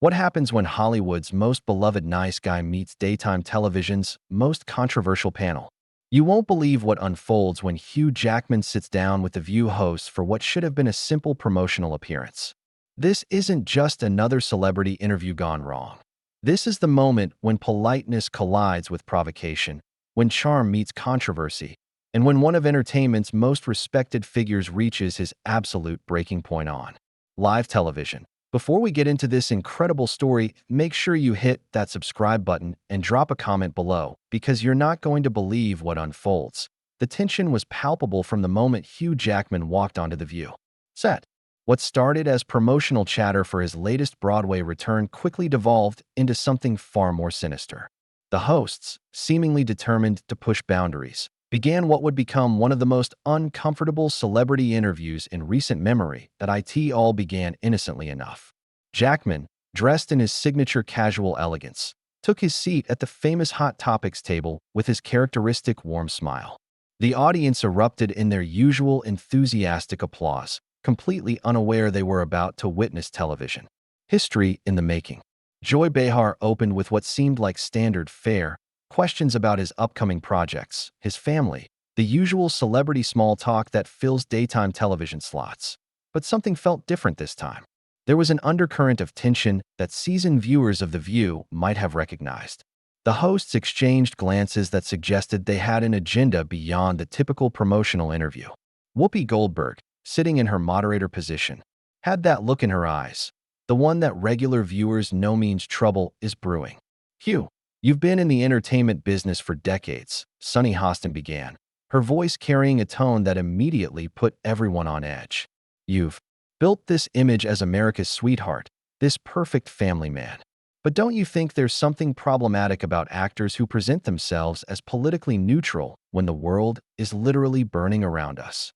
What happens when Hollywood's most beloved nice guy meets daytime television's most controversial panel? You won't believe what unfolds when Hugh Jackman sits down with the View hosts for what should have been a simple promotional appearance. This isn't just another celebrity interview gone wrong. This is the moment when politeness collides with provocation, when charm meets controversy, and when one of entertainment's most respected figures reaches his absolute breaking point on live television. Before we get into this incredible story, make sure you hit that subscribe button and drop a comment below, because you're not going to believe what unfolds. The tension was palpable from the moment Hugh Jackman walked onto the View set. What started as promotional chatter for his latest Broadway return quickly devolved into something far more sinister. The hosts, seemingly determined to push boundaries, began what would become one of the most uncomfortable celebrity interviews in recent memory. That it all began innocently enough. Jackman, dressed in his signature casual elegance, took his seat at the famous Hot Topics table with his characteristic warm smile. The audience erupted in their usual enthusiastic applause, completely unaware they were about to witness television history in the making. Joy Behar opened with what seemed like standard fare, questions about his upcoming projects, his family, the usual celebrity small talk that fills daytime television slots. But something felt different this time. There was an undercurrent of tension that seasoned viewers of The View might have recognized. The hosts exchanged glances that suggested they had an agenda beyond the typical promotional interview. Whoopi Goldberg, sitting in her moderator position, had that look in her eyes, the one that regular viewers know means trouble is brewing. "Hugh, you've been in the entertainment business for decades," Sunny Hostin began, her voice carrying a tone that immediately put everyone on edge. "You've built this image as America's sweetheart, this perfect family man. But don't you think there's something problematic about actors who present themselves as politically neutral when the world is literally burning around us?"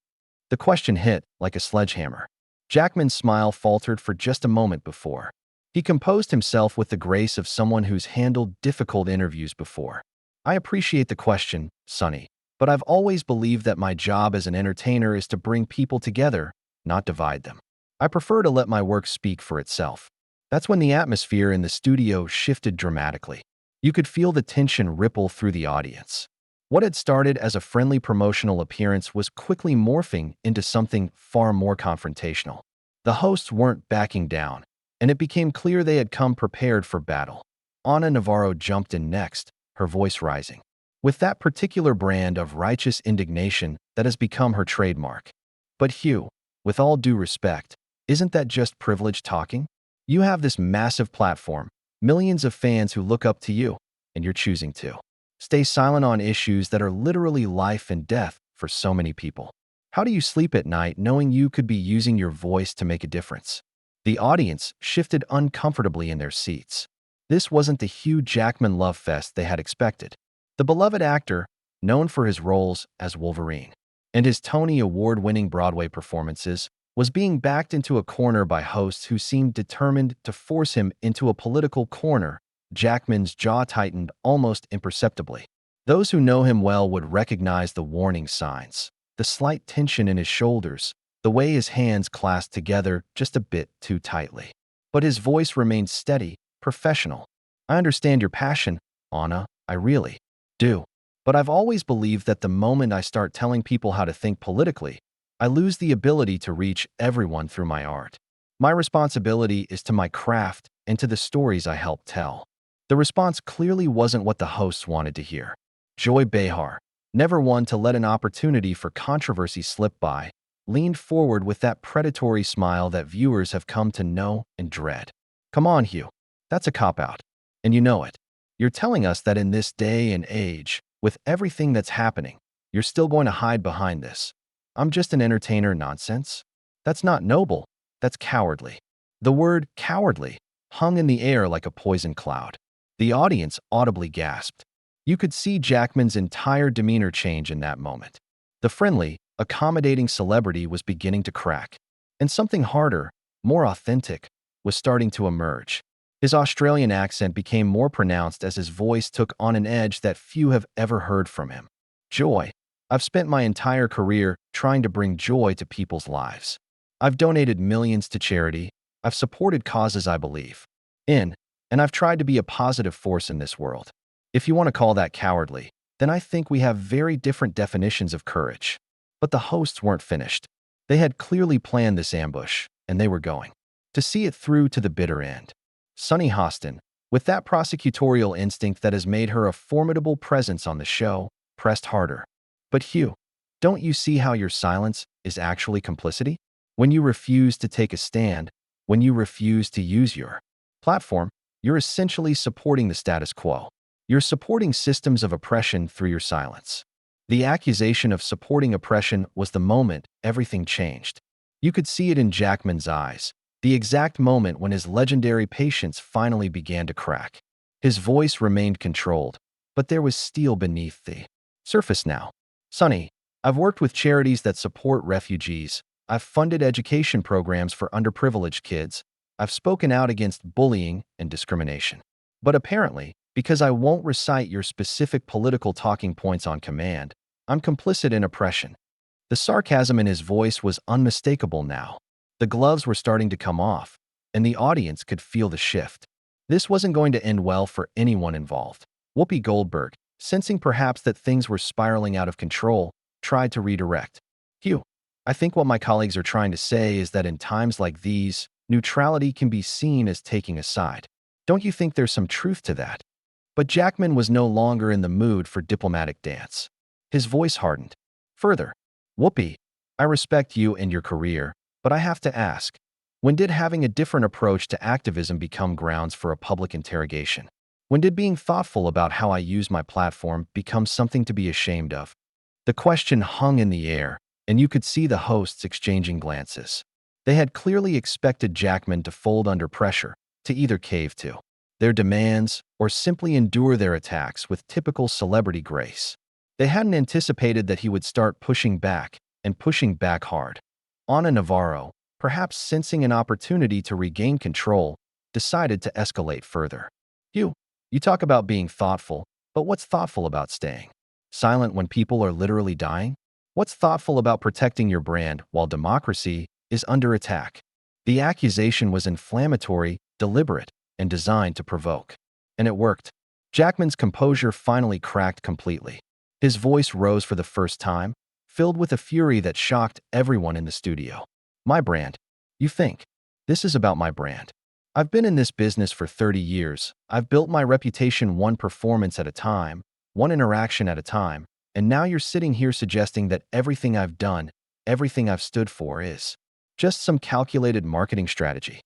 The question hit like a sledgehammer. Jackman's smile faltered for just a moment before he composed himself with the grace of someone who's handled difficult interviews before. "I appreciate the question, Sonny, but I've always believed that my job as an entertainer is to bring people together, not divide them. I prefer to let my work speak for itself." That's when the atmosphere in the studio shifted dramatically. You could feel the tension ripple through the audience. What had started as a friendly promotional appearance was quickly morphing into something far more confrontational. The hosts weren't backing down, and it became clear they had come prepared for battle. Ana Navarro jumped in next, her voice rising, with that particular brand of righteous indignation that has become her trademark. "But Hugh, with all due respect, isn't that just privilege talking? You have this massive platform, millions of fans who look up to you, and you're choosing to stay silent on issues that are literally life and death for so many people. How do you sleep at night knowing you could be using your voice to make a difference?" The audience shifted uncomfortably in their seats. This wasn't the Hugh Jackman love fest they had expected. The beloved actor, known for his roles as Wolverine and his Tony Award-winning Broadway performances, was being backed into a corner by hosts who seemed determined to force him into a political corner. Jackman's jaw tightened almost imperceptibly. Those who know him well would recognize the warning signs, the slight tension in his shoulders, the way his hands clasped together just a bit too tightly. But his voice remained steady, professional. "I understand your passion, Anna, I really do. But I've always believed that the moment I start telling people how to think politically, I lose the ability to reach everyone through my art. My responsibility is to my craft and to the stories I help tell." The response clearly wasn't what the hosts wanted to hear. Joy Behar, never one to let an opportunity for controversy slip by, leaned forward with that predatory smile that viewers have come to know and dread. "Come on, Hugh. That's a cop-out. And you know it. You're telling us that in this day and age, with everything that's happening, you're still going to hide behind this 'I'm just an entertainer' nonsense? That's not noble. That's cowardly." The word cowardly hung in the air like a poison cloud. The audience audibly gasped. You could see Jackman's entire demeanor change in that moment. The friendly, accommodating celebrity was beginning to crack, and something harder, more authentic, was starting to emerge. His Australian accent became more pronounced as his voice took on an edge that few have ever heard from him. "Joy. I've spent my entire career trying to bring joy to people's lives. I've donated millions to charity. I've supported causes I believe. in, and I've tried to be a positive force in this world. If you want to call that cowardly, then I think we have very different definitions of courage. But the hosts weren't finished. They had clearly planned this ambush, and they were going to see it through to the bitter end. Sunny Hostin, with that prosecutorial instinct that has made her a formidable presence on the show, pressed harder. But Hugh, don't you see how your silence is actually complicity? When you refuse to take a stand, when you refuse to use your platform, you're essentially supporting the status quo. You're supporting systems of oppression through your silence. The accusation of supporting oppression was the moment everything changed. You could see it in Jackman's eyes, the exact moment when his legendary patience finally began to crack. His voice remained controlled, but there was steel beneath the surface now. Sonny, I've worked with charities that support refugees. I've funded education programs for underprivileged kids. I've spoken out against bullying and discrimination. But apparently, because I won't recite your specific political talking points on command, I'm complicit in oppression. The sarcasm in his voice was unmistakable now. The gloves were starting to come off, and the audience could feel the shift. This wasn't going to end well for anyone involved. Whoopi Goldberg, sensing perhaps that things were spiraling out of control, tried to redirect. Hugh, I think what my colleagues are trying to say is that in times like these, neutrality can be seen as taking a side. Don't you think there's some truth to that? But Jackman was no longer in the mood for diplomatic dance. His voice hardened. Further, Whoopi, I respect you and your career, but I have to ask, when did having a different approach to activism become grounds for a public interrogation? When did being thoughtful about how I use my platform become something to be ashamed of? The question hung in the air, and you could see the hosts exchanging glances. They had clearly expected Jackman to fold under pressure, to either cave to their demands or simply endure their attacks with typical celebrity grace. They hadn't anticipated that he would start pushing back, and pushing back hard. Ana Navarro, perhaps sensing an opportunity to regain control, decided to escalate further. You talk about being thoughtful, but what's thoughtful about staying silent when people are literally dying? What's thoughtful about protecting your brand while democracy is under attack? The accusation was inflammatory, deliberate, and designed to provoke. And it worked. Jackman's composure finally cracked completely. His voice rose for the first time, filled with a fury that shocked everyone in the studio. My brand. You think? This is about my brand. I've been in this business for 30 years. I've built my reputation one performance at a time, one interaction at a time, and now you're sitting here suggesting that everything I've done, everything I've stood for is just some calculated marketing strategy.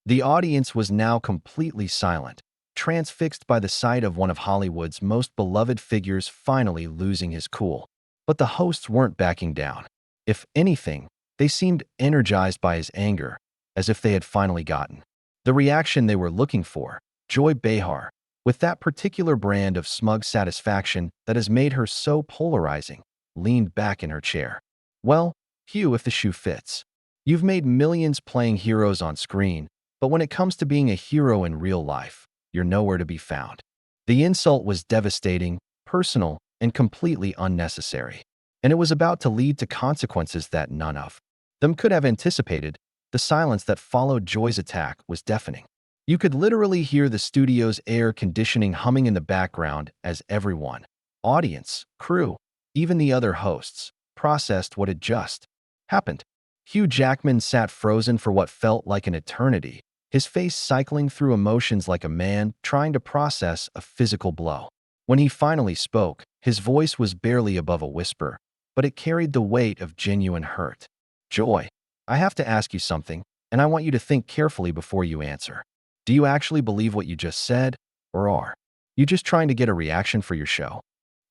The audience was now completely silent, transfixed by the sight of one of Hollywood's most beloved figures finally losing his cool. But the hosts weren't backing down. If anything, they seemed energized by his anger, as if they had finally gotten the reaction they were looking for. Joy Behar, with that particular brand of smug satisfaction that has made her so polarizing, leaned back in her chair. Well, Hugh, if the shoe fits. You've made millions playing heroes on screen, but when it comes to being a hero in real life, you're nowhere to be found. The insult was devastating, personal, and completely unnecessary. And it was about to lead to consequences that none of them could have anticipated. The silence that followed Joy's attack was deafening. You could literally hear the studio's air conditioning humming in the background as everyone, audience, crew, even the other hosts, processed what had just happened. Hugh Jackman sat frozen for what felt like an eternity, his face cycling through emotions like a man trying to process a physical blow. When he finally spoke, his voice was barely above a whisper, but it carried the weight of genuine hurt. Joy, I have to ask you something, and I want you to think carefully before you answer. Do you actually believe what you just said, or are you just trying to get a reaction for your show?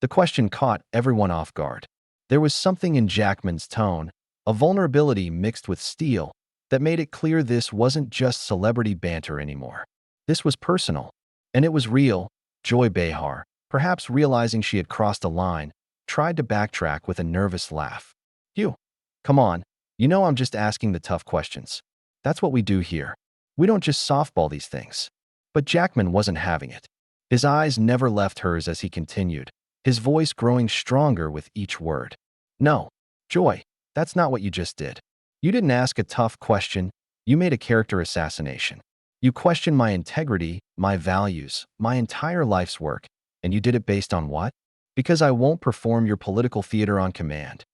The question caught everyone off guard. There was something in Jackman's tone, a vulnerability mixed with steel, that made it clear this wasn't just celebrity banter anymore. This was personal, and it was real. Joy Behar, perhaps realizing she had crossed a line, tried to backtrack with a nervous laugh. Hugh, come on, you know I'm just asking the tough questions. That's what we do here. We don't just softball these things. But Jackman wasn't having it. His eyes never left hers as he continued, his voice growing stronger with each word. No, Joy, that's not what you just did. You didn't ask a tough question, you made a character assassination. You questioned my integrity, my values, my entire life's work, and you did it based on what? Because I won't perform your political theater on command.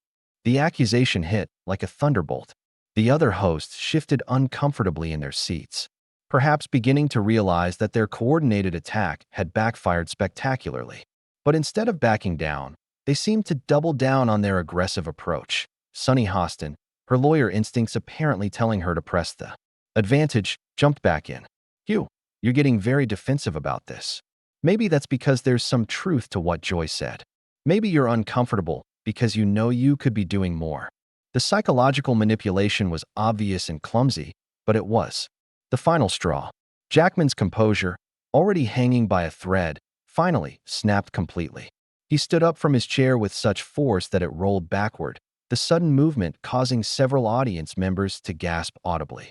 The accusation hit like a thunderbolt. The other hosts shifted uncomfortably in their seats, perhaps beginning to realize that their coordinated attack had backfired spectacularly. But instead of backing down, they seemed to double down on their aggressive approach. Sunny Hostin, her lawyer instincts apparently telling her to press the advantage, jumped back in. Hugh, you're getting very defensive about this. Maybe that's because there's some truth to what Joy said. Maybe you're uncomfortable because you know you could be doing more. The psychological manipulation was obvious and clumsy, but it was the final straw. Jackman's composure, already hanging by a thread, finally snapped completely. He stood up from his chair with such force that it rolled backward, the sudden movement causing several audience members to gasp audibly.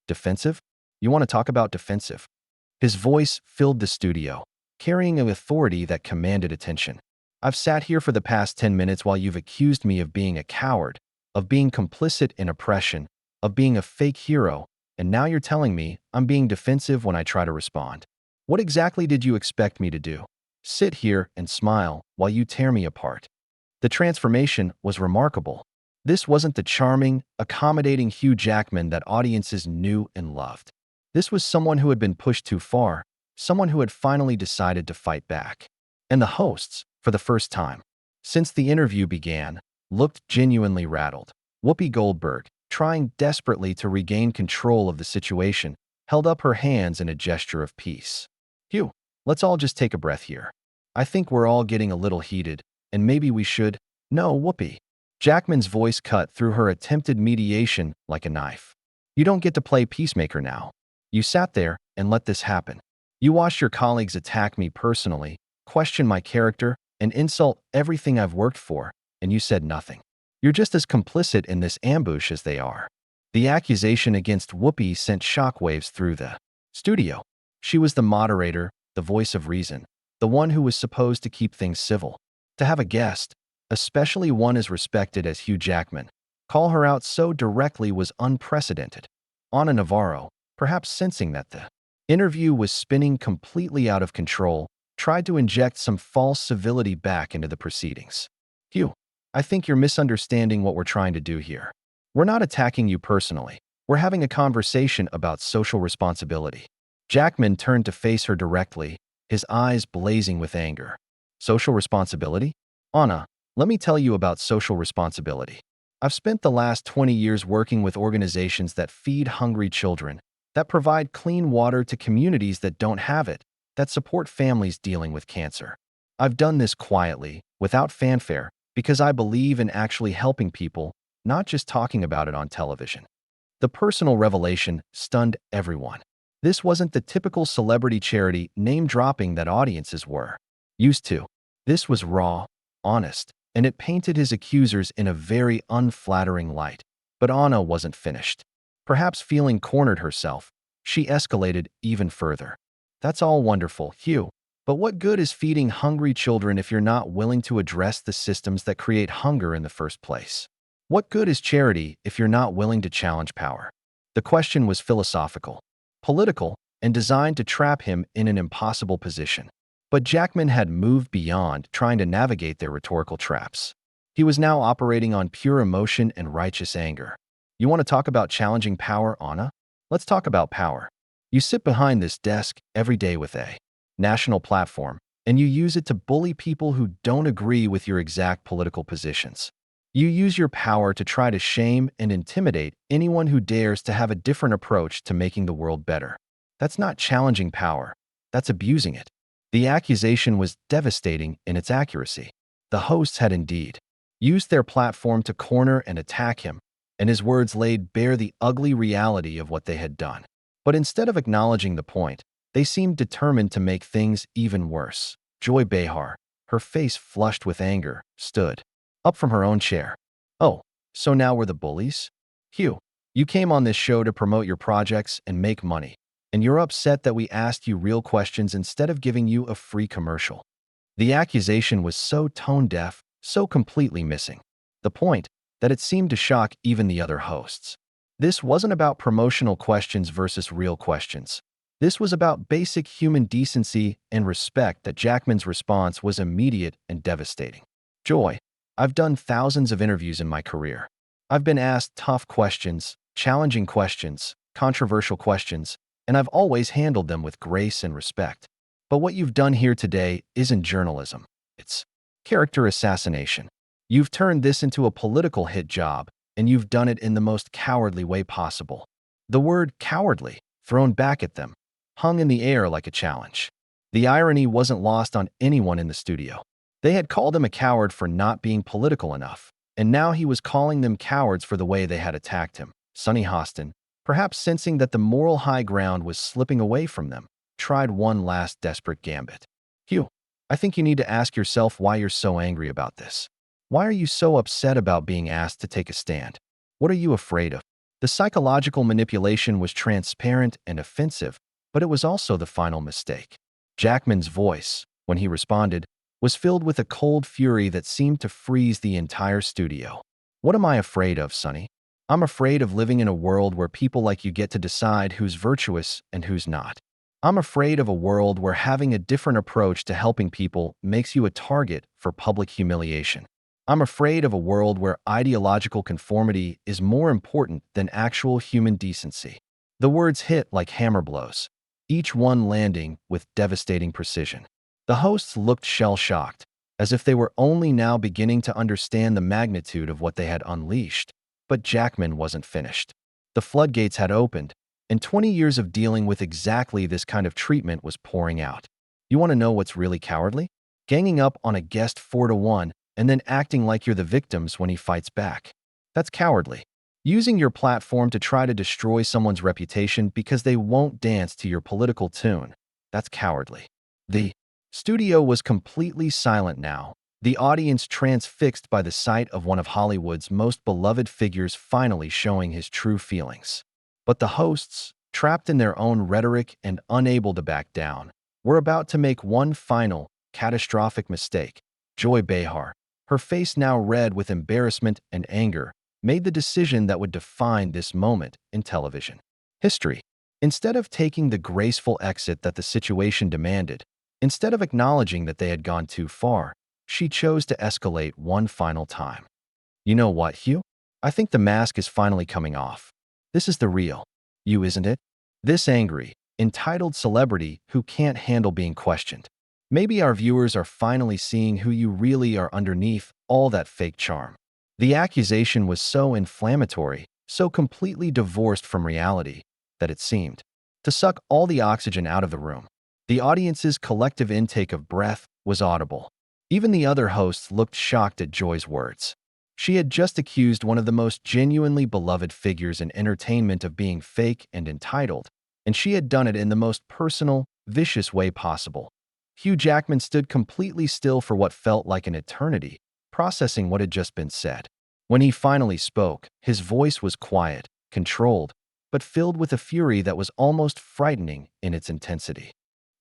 Defensive? You want to talk about defensive? His voice filled the studio, carrying an authority that commanded attention. I've sat here for the past 10 minutes while you've accused me of being a coward, of being complicit in oppression, of being a fake hero, and now you're telling me I'm being defensive when I try to respond. What exactly did you expect me to do? Sit here and smile while you tear me apart. The transformation was remarkable. This wasn't the charming, accommodating Hugh Jackman that audiences knew and loved. This was someone who had been pushed too far, someone who had finally decided to fight back. And the hosts, for the first time since the interview began, looked genuinely rattled. Whoopi Goldberg, trying desperately to regain control of the situation, held up her hands in a gesture of peace. Hugh, let's all just take a breath here. I think we're all getting a little heated, and maybe we should— No, Whoopi. Jackman's voice cut through her attempted mediation like a knife. You don't get to play peacemaker now. You sat there and let this happen. You watched your colleagues attack me personally, question my character, and insult everything I've worked for, and you said nothing. You're just as complicit in this ambush as they are. The accusation against Whoopi sent shockwaves through the studio. She was the moderator, the voice of reason, the one who was supposed to keep things civil. To have a guest, especially one as respected as Hugh Jackman, call her out so directly was unprecedented. Ana Navarro, perhaps sensing that the interview was spinning completely out of control, tried to inject some false civility back into the proceedings. Hugh, I think you're misunderstanding what we're trying to do here. We're not attacking you personally. We're having a conversation about social responsibility. Jackman turned to face her directly, his eyes blazing with anger. Social responsibility? Ana, let me tell you about social responsibility. I've spent the last 20 years working with organizations that feed hungry children, that provide clean water to communities that don't have it, that support families dealing with cancer. I've done this quietly, without fanfare, because I believe in actually helping people, not just talking about it on television. The personal revelation stunned everyone. This wasn't the typical celebrity charity name-dropping that audiences were used to. This was raw, honest, and it painted his accusers in a very unflattering light. But Ana wasn't finished. Perhaps feeling cornered herself, she escalated even further. That's all wonderful, Hugh, but what good is feeding hungry children if you're not willing to address the systems that create hunger in the first place? What good is charity if you're not willing to challenge power? The question was philosophical, political, and designed to trap him in an impossible position. But Jackman had moved beyond trying to navigate their rhetorical traps. He was now operating on pure emotion and righteous anger. You want to talk about challenging power, Ana? Let's talk about power. You sit behind this desk every day with a national platform, and you use it to bully people who don't agree with your exact political positions. You use your power to try to shame and intimidate anyone who dares to have a different approach to making the world better. That's not challenging power. That's abusing it. The accusation was devastating in its accuracy. The hosts had indeed used their platform to corner and attack him, and his words laid bare the ugly reality of what they had done. But instead of acknowledging the point, they seemed determined to make things even worse. Joy Behar, her face flushed with anger, stood up from her own chair. Oh, so now we're the bullies? Hugh, you came on this show to promote your projects and make money, and you're upset that we asked you real questions instead of giving you a free commercial. The accusation was so tone-deaf, so completely missing the point, that it seemed to shock even the other hosts. This wasn't about promotional questions versus real questions. This was about basic human decency and respect that Jackman's response was immediate and devastating. Joy, I've done thousands of interviews in my career. I've been asked tough questions, challenging questions, controversial questions, and I've always handled them with grace and respect. But what you've done here today isn't journalism. It's character assassination. You've turned this into a political hit job, and you've done it in the most cowardly way possible. The word cowardly, thrown back at them, hung in the air like a challenge. The irony wasn't lost on anyone in the studio. They had called him a coward for not being political enough, and now he was calling them cowards for the way they had attacked him. Sonny Hostin, perhaps sensing that the moral high ground was slipping away from them, tried one last desperate gambit. Hugh, I think you need to ask yourself why you're so angry about this. Why are you so upset about being asked to take a stand? What are you afraid of? The psychological manipulation was transparent and offensive, but it was also the final mistake. Jackman's voice, when he responded, was filled with a cold fury that seemed to freeze the entire studio. What am I afraid of, Sonny? I'm afraid of living in a world where people like you get to decide who's virtuous and who's not. I'm afraid of a world where having a different approach to helping people makes you a target for public humiliation. I'm afraid of a world where ideological conformity is more important than actual human decency. The words hit like hammer blows, each one landing with devastating precision. The hosts looked shell-shocked, as if they were only now beginning to understand the magnitude of what they had unleashed. But Jackman wasn't finished. The floodgates had opened, and 20 years of dealing with exactly this kind of treatment was pouring out. You want to know what's really cowardly? Ganging up on a guest 4-1 and then acting like you're the victims when he fights back. That's cowardly. Using your platform to try to destroy someone's reputation because they won't dance to your political tune. That's cowardly. The studio was completely silent now, the audience transfixed by the sight of one of Hollywood's most beloved figures finally showing his true feelings. But the hosts, trapped in their own rhetoric and unable to back down, were about to make one final, catastrophic mistake. Joy Behar, her face now red with embarrassment and anger, made the decision that would define this moment in television history. Instead of taking the graceful exit that the situation demanded, instead of acknowledging that they had gone too far, she chose to escalate one final time. You know what, Hugh? I think the mask is finally coming off. This is the real you, isn't it? This angry, entitled celebrity who can't handle being questioned. Maybe our viewers are finally seeing who you really are underneath all that fake charm. The accusation was so inflammatory, so completely divorced from reality, that it seemed to suck all the oxygen out of the room. The audience's collective intake of breath was audible. Even the other hosts looked shocked at Joy's words. She had just accused one of the most genuinely beloved figures in entertainment of being fake and entitled, and she had done it in the most personal, vicious way possible. Hugh Jackman stood completely still for what felt like an eternity, processing what had just been said. When he finally spoke, his voice was quiet, controlled, but filled with a fury that was almost frightening in its intensity.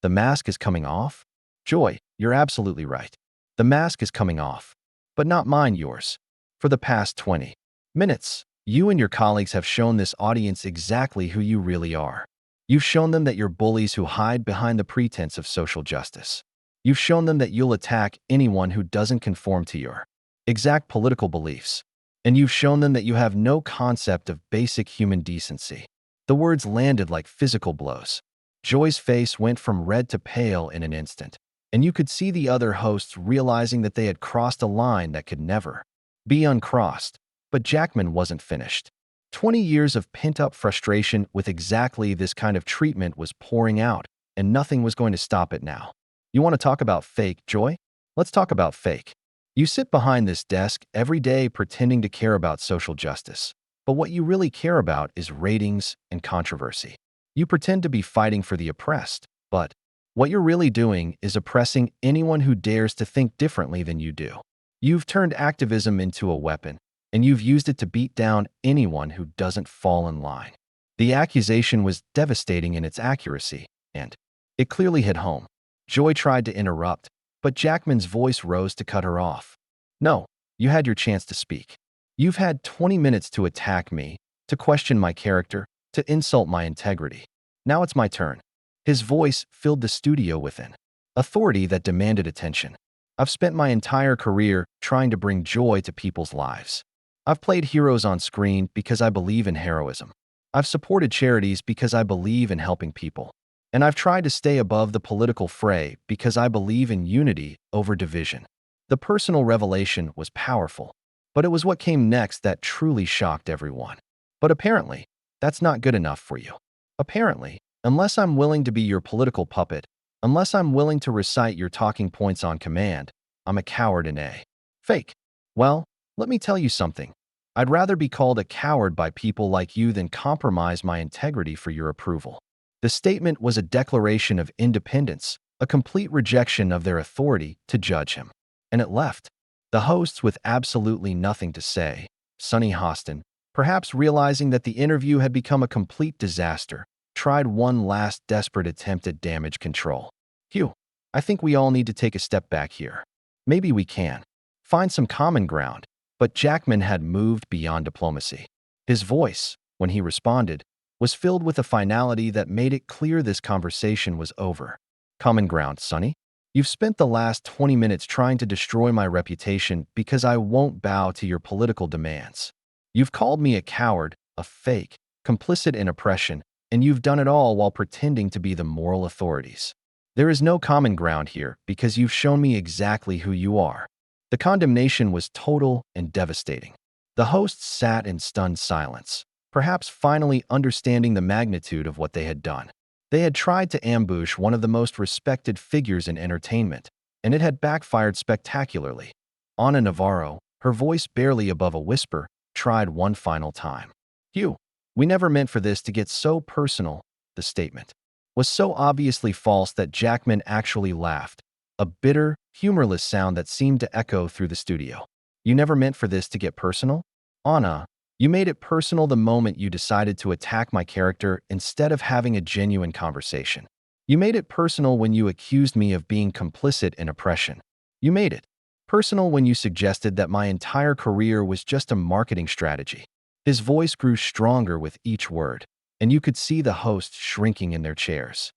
The mask is coming off? Joy, you're absolutely right. The mask is coming off. But not mine, yours. For the past 20 minutes, you and your colleagues have shown this audience exactly who you really are. You've shown them that you're bullies who hide behind the pretense of social justice. You've shown them that you'll attack anyone who doesn't conform to your exact political beliefs. And you've shown them that you have no concept of basic human decency. The words landed like physical blows. Joy's face went from red to pale in an instant, and you could see the other hosts realizing that they had crossed a line that could never be uncrossed. But Jackman wasn't finished. 20 years of pent-up frustration with exactly this kind of treatment was pouring out, and nothing was going to stop it now. You want to talk about fake, Joy? Let's talk about fake. You sit behind this desk every day pretending to care about social justice, but what you really care about is ratings and controversy. You pretend to be fighting for the oppressed, but what you're really doing is oppressing anyone who dares to think differently than you do. You've turned activism into a weapon, and you've used it to beat down anyone who doesn't fall in line. The accusation was devastating in its accuracy, and it clearly hit home. Joy tried to interrupt, but Jackman's voice rose to cut her off. No, you had your chance to speak. You've had 20 minutes to attack me, to question my character, to insult my integrity. Now it's my turn. His voice filled the studio with an authority that demanded attention. I've spent my entire career trying to bring joy to people's lives. I've played heroes on screen because I believe in heroism. I've supported charities because I believe in helping people. And I've tried to stay above the political fray because I believe in unity over division. The personal revelation was powerful, but it was what came next that truly shocked everyone. But apparently, that's not good enough for you. Apparently, unless I'm willing to be your political puppet, unless I'm willing to recite your talking points on command, I'm a coward and a fake. Well, let me tell you something. I'd rather be called a coward by people like you than compromise my integrity for your approval. The statement was a declaration of independence, a complete rejection of their authority to judge him. And it left the hosts with absolutely nothing to say. Sonny Hostin, perhaps realizing that the interview had become a complete disaster, tried one last desperate attempt at damage control. Hugh, I think we all need to take a step back here. Maybe we can find some common ground. But Jackman had moved beyond diplomacy. His voice, when he responded, was filled with a finality that made it clear this conversation was over. Common ground, Sonny. You've spent the last 20 minutes trying to destroy my reputation because I won't bow to your political demands. You've called me a coward, a fake, complicit in oppression, and you've done it all while pretending to be the moral authorities. There is no common ground here because you've shown me exactly who you are. The condemnation was total and devastating. The hosts sat in stunned silence, perhaps finally understanding the magnitude of what they had done. They had tried to ambush one of the most respected figures in entertainment, and it had backfired spectacularly. Ana Navarro, her voice barely above a whisper, tried one final time. Hugh, we never meant for this to get so personal. The statement was so obviously false that Jackman actually laughed, a bitter, humorless sound that seemed to echo through the studio. You never meant for this to get personal? Anna, you made it personal the moment you decided to attack my character instead of having a genuine conversation. You made it personal when you accused me of being complicit in oppression. You made it personal when you suggested that my entire career was just a marketing strategy. His voice grew stronger with each word, and you could see the hosts shrinking in their chairs.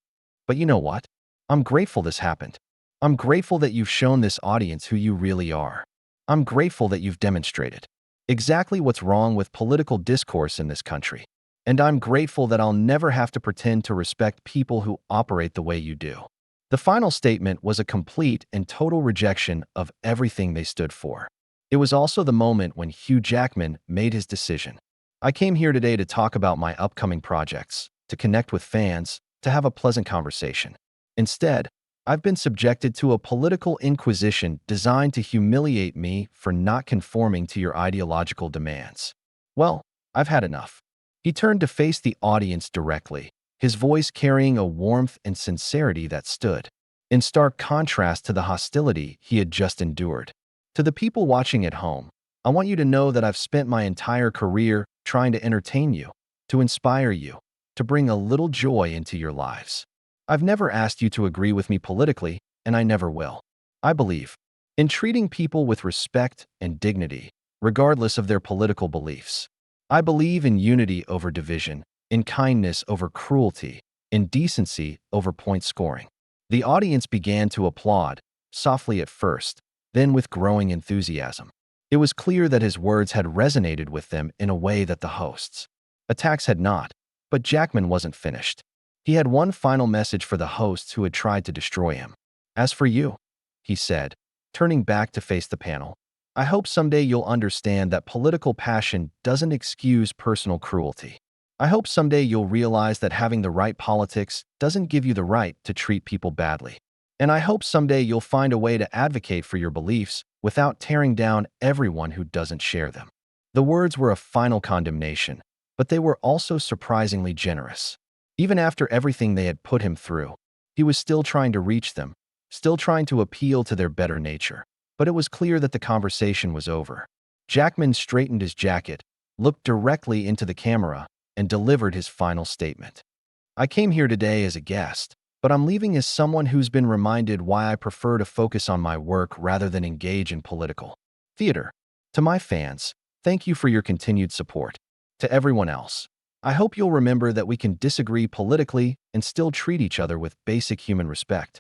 But you know what? I'm grateful this happened. I'm grateful that you've shown this audience who you really are. I'm grateful that you've demonstrated exactly what's wrong with political discourse in this country. And I'm grateful that I'll never have to pretend to respect people who operate the way you do. The final statement was a complete and total rejection of everything they stood for. It was also the moment when Hugh Jackman made his decision. I came here today to talk about my upcoming projects, to connect with fans, to have a pleasant conversation. Instead, I've been subjected to a political inquisition designed to humiliate me for not conforming to your ideological demands. Well, I've had enough. He turned to face the audience directly, his voice carrying a warmth and sincerity that stood in stark contrast to the hostility he had just endured. To the people watching at home, I want you to know that I've spent my entire career trying to entertain you, to inspire you, to bring a little joy into your lives. I've never asked you to agree with me politically, and I never will. I believe in treating people with respect and dignity, regardless of their political beliefs. I believe in unity over division, in kindness over cruelty, in decency over point scoring. The audience began to applaud, softly at first, then with growing enthusiasm. It was clear that his words had resonated with them in a way that the hosts' attacks had not. But Jackman wasn't finished. He had one final message for the hosts who had tried to destroy him. As for you, he said, turning back to face the panel, I hope someday you'll understand that political passion doesn't excuse personal cruelty. I hope someday you'll realize that having the right politics doesn't give you the right to treat people badly. And I hope someday you'll find a way to advocate for your beliefs without tearing down everyone who doesn't share them. The words were a final condemnation, but they were also surprisingly generous. Even after everything they had put him through, he was still trying to reach them, still trying to appeal to their better nature. But it was clear that the conversation was over. Jackman straightened his jacket, looked directly into the camera, and delivered his final statement. I came here today as a guest, but I'm leaving as someone who's been reminded why I prefer to focus on my work rather than engage in political theater. To my fans, thank you for your continued support. To everyone else, I hope you'll remember that we can disagree politically and still treat each other with basic human respect."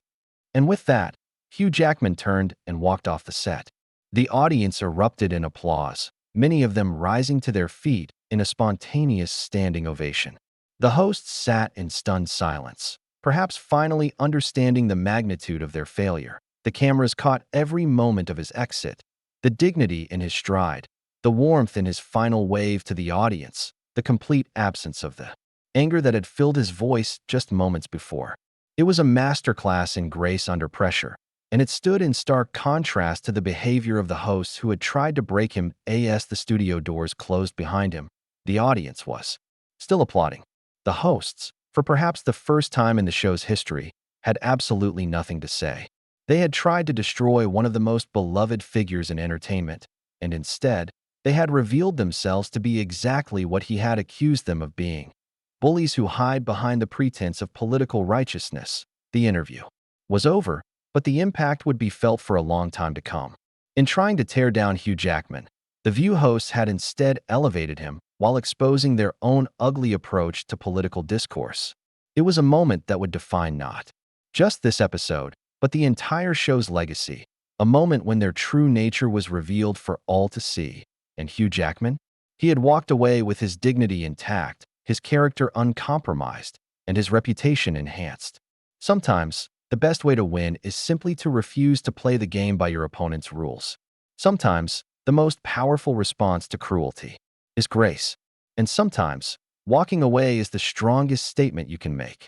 And with that, Hugh Jackman turned and walked off the set. The audience erupted in applause, many of them rising to their feet in a spontaneous standing ovation. The hosts sat in stunned silence, perhaps finally understanding the magnitude of their failure. The cameras caught every moment of his exit, the dignity in his stride, the warmth in his final wave to the audience, the complete absence of the anger that had filled his voice just moments before. It was a masterclass in grace under pressure, and it stood in stark contrast to the behavior of the hosts who had tried to break him as the studio doors closed behind him. The audience was still applauding. The hosts, for perhaps the first time in the show's history, had absolutely nothing to say. They had tried to destroy one of the most beloved figures in entertainment, and instead, they had revealed themselves to be exactly what he had accused them of being: bullies who hide behind the pretense of political righteousness. The interview was over, but the impact would be felt for a long time to come. In trying to tear down Hugh Jackman, the View hosts had instead elevated him while exposing their own ugly approach to political discourse. It was a moment that would define not just this episode, but the entire show's legacy, a moment when their true nature was revealed for all to see. And Hugh Jackman? He had walked away with his dignity intact, his character uncompromised, and his reputation enhanced. Sometimes, the best way to win is simply to refuse to play the game by your opponent's rules. Sometimes, the most powerful response to cruelty is grace. And sometimes, walking away is the strongest statement you can make.